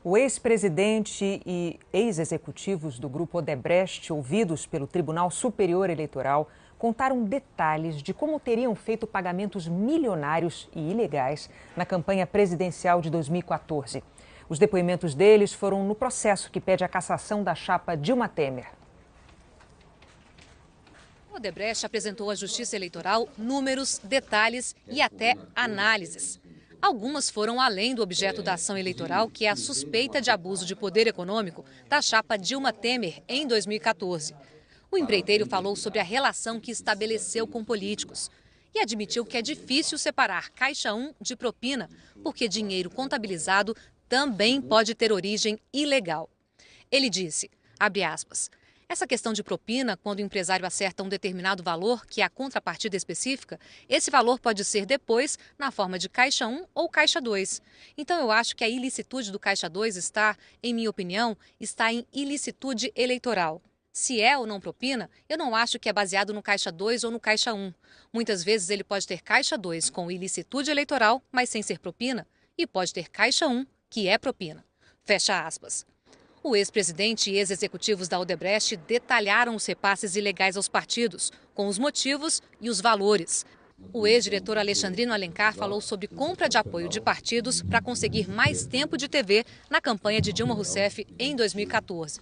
O ex-presidente e ex-executivos do grupo Odebrecht, ouvidos pelo Tribunal Superior Eleitoral, contaram detalhes de como teriam feito pagamentos milionários e ilegais na campanha presidencial de 2014. Os depoimentos deles foram no processo que pede a cassação da chapa Dilma Temer. O Odebrecht apresentou à Justiça Eleitoral números, detalhes e até análises. Algumas foram além do objeto da ação eleitoral, que é a suspeita de abuso de poder econômico da chapa Dilma Temer em 2014. O empreiteiro falou sobre a relação que estabeleceu com políticos e admitiu que é difícil separar Caixa 1 de propina, porque dinheiro contabilizado também pode ter origem ilegal. Ele disse, abre aspas, essa questão de propina, quando o empresário acerta um determinado valor, que é a contrapartida específica, esse valor pode ser depois na forma de Caixa 1 ou Caixa 2. Então eu acho que a ilicitude do Caixa 2 está, em minha opinião, está em ilicitude eleitoral. Se é ou não propina, eu não acho que é baseado no Caixa 2 ou no Caixa 1. Muitas vezes ele pode ter Caixa 2 com ilicitude eleitoral, mas sem ser propina, e pode ter Caixa 1, que é propina. Fecha aspas. O ex-presidente e ex-executivos da Odebrecht detalharam os repasses ilegais aos partidos, com os motivos e os valores. O ex-diretor Alexandrino Alencar falou sobre compra de apoio de partidos para conseguir mais tempo de TV na campanha de Dilma Rousseff em 2014.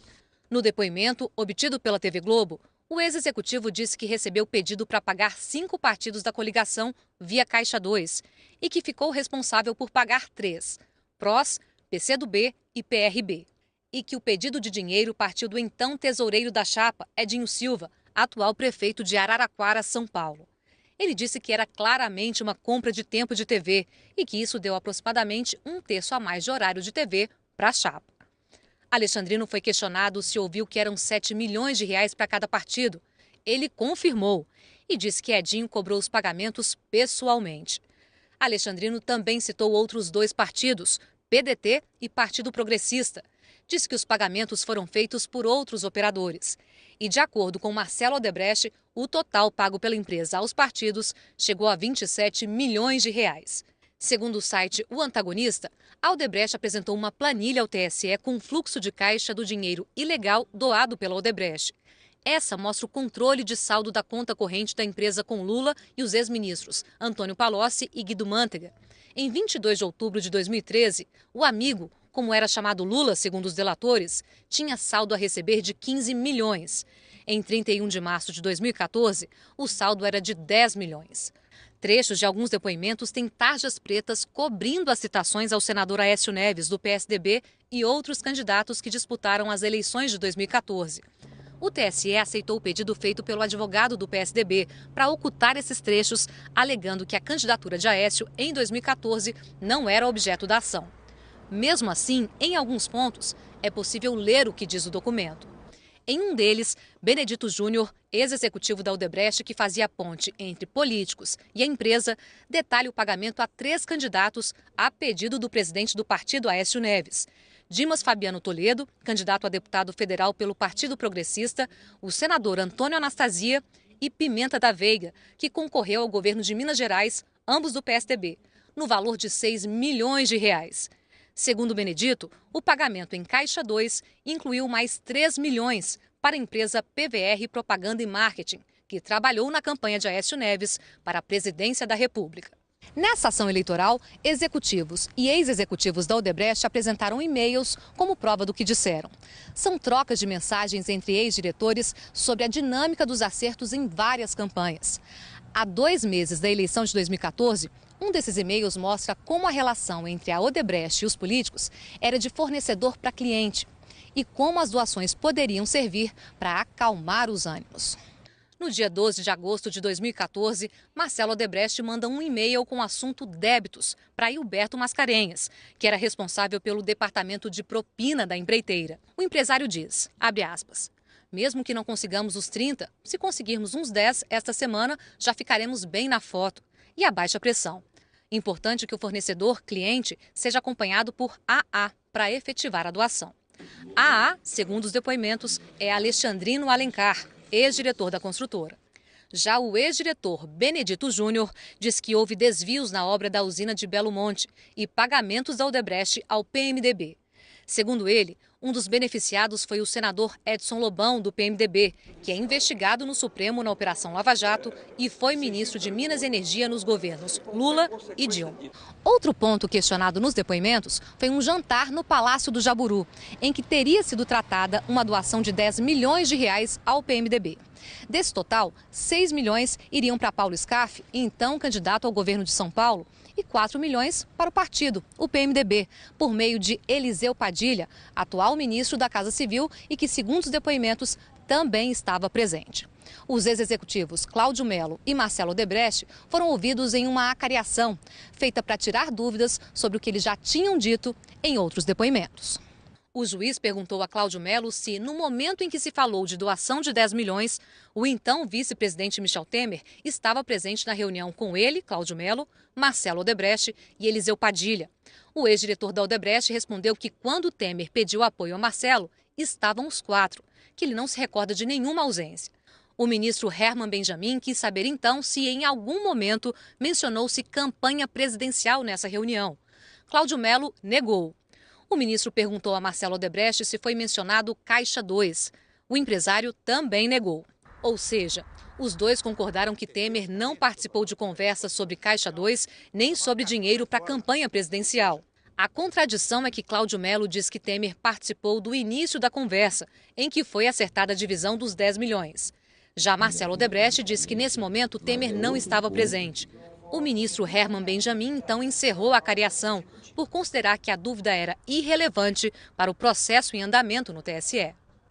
No depoimento obtido pela TV Globo, o ex-executivo disse que recebeu pedido para pagar 5 partidos da coligação via Caixa 2 e que ficou responsável por pagar 3, PROS, PCdoB e PRB. E que o pedido de dinheiro partiu do então tesoureiro da chapa, Edinho Silva, atual prefeito de Araraquara, São Paulo. Ele disse que era claramente uma compra de tempo de TV e que isso deu aproximadamente 1/3 a mais de horário de TV para a chapa. Alexandrino foi questionado se ouviu que eram 7 milhões de reais para cada partido. Ele confirmou e disse que Edinho cobrou os pagamentos pessoalmente. Alexandrino também citou outros 2 partidos, PDT e Partido Progressista. Disse que os pagamentos foram feitos por outros operadores. E, de acordo com Marcelo Odebrecht, o total pago pela empresa aos partidos chegou a 27 milhões de reais. Segundo o site O Antagonista, a Odebrecht apresentou uma planilha ao TSE com fluxo de caixa do dinheiro ilegal doado pela Odebrecht. Essa mostra o controle de saldo da conta corrente da empresa com Lula e os ex-ministros Antônio Palocci e Guido Mantega. Em 22 de outubro de 2013, o amigo, como era chamado Lula, segundo os delatores, tinha saldo a receber de 15 milhões. Em 31 de março de 2014, o saldo era de 10 milhões. Trechos de alguns depoimentos têm tarjas pretas cobrindo as citações ao senador Aécio Neves, do PSDB, e outros candidatos que disputaram as eleições de 2014. O TSE aceitou o pedido feito pelo advogado do PSDB para ocultar esses trechos, alegando que a candidatura de Aécio em 2014 não era objeto da ação. Mesmo assim, em alguns pontos, é possível ler o que diz o documento. Em um deles, Benedito Júnior, ex-executivo da Odebrecht, que fazia ponte entre políticos e a empresa, detalha o pagamento a 3 candidatos a pedido do presidente do partido, Aécio Neves. Dimas Fabiano Toledo, candidato a deputado federal pelo Partido Progressista, o senador Antônio Anastasia e Pimenta da Veiga, que concorreu ao governo de Minas Gerais, ambos do PSDB, no valor de 6 milhões de reais. Segundo Benedito, o pagamento em Caixa 2 incluiu mais 3 milhões para a empresa PVR Propaganda e Marketing, que trabalhou na campanha de Aécio Neves para a presidência da República. Nessa ação eleitoral, executivos e ex-executivos da Odebrecht apresentaram e-mails como prova do que disseram. São trocas de mensagens entre ex-diretores sobre a dinâmica dos acertos em várias campanhas. Há 2 meses da eleição de 2014, um desses e-mails mostra como a relação entre a Odebrecht e os políticos era de fornecedor para cliente e como as doações poderiam servir para acalmar os ânimos. No dia 12 de agosto de 2014, Marcelo Odebrecht manda um e-mail com o assunto débitos para Hilberto Mascarenhas, que era responsável pelo departamento de propina da empreiteira. O empresário diz, abre aspas, mesmo que não consigamos os 30, se conseguirmos uns 10 esta semana, já ficaremos bem na foto. E a baixa pressão. Importante que o fornecedor, cliente, seja acompanhado por AA para efetivar a doação. AA, segundo os depoimentos, é Alexandrino Alencar, ex-diretor da construtora. Já o ex-diretor Benedito Júnior diz que houve desvios na obra da usina de Belo Monte e pagamentos da Odebrecht ao PMDB. Segundo ele, um dos beneficiados foi o senador Edson Lobão, do PMDB, que é investigado no Supremo na Operação Lava Jato e foi ministro de Minas e Energia nos governos Lula e Dilma. Outro ponto questionado nos depoimentos foi um jantar no Palácio do Jaburu, em que teria sido tratada uma doação de 10 milhões de reais ao PMDB. Desse total, 6 milhões iriam para Paulo Scaff, então candidato ao governo de São Paulo, e 4 milhões para o partido, o PMDB, por meio de Eliseu Padilha, atual ministro da Casa Civil e que, segundo os depoimentos, também estava presente. Os ex-executivos Cláudio Melo e Marcelo Odebrecht foram ouvidos em uma acariação, feita para tirar dúvidas sobre o que eles já tinham dito em outros depoimentos. O juiz perguntou a Cláudio Melo se, no momento em que se falou de doação de 10 milhões, o então vice-presidente Michel Temer estava presente na reunião com ele, Cláudio Melo, Marcelo Odebrecht e Eliseu Padilha. O ex-diretor da Odebrecht respondeu que, quando Temer pediu apoio a Marcelo, estavam os 4, que ele não se recorda de nenhuma ausência. O ministro Herman Benjamin quis saber então se, em algum momento, mencionou-se campanha presidencial nessa reunião. Cláudio Melo negou. O ministro perguntou a Marcelo Odebrecht se foi mencionado Caixa 2. O empresário também negou. Ou seja, os dois concordaram que Temer não participou de conversas sobre Caixa 2 nem sobre dinheiro para a campanha presidencial. A contradição é que Cláudio Melo diz que Temer participou do início da conversa, em que foi acertada a divisão dos 10 milhões. Já Marcelo Odebrecht diz que, nesse momento, Temer não estava presente. O ministro Herman Benjamin, então, encerrou a acariação por considerar que a dúvida era irrelevante para o processo em andamento no TSE.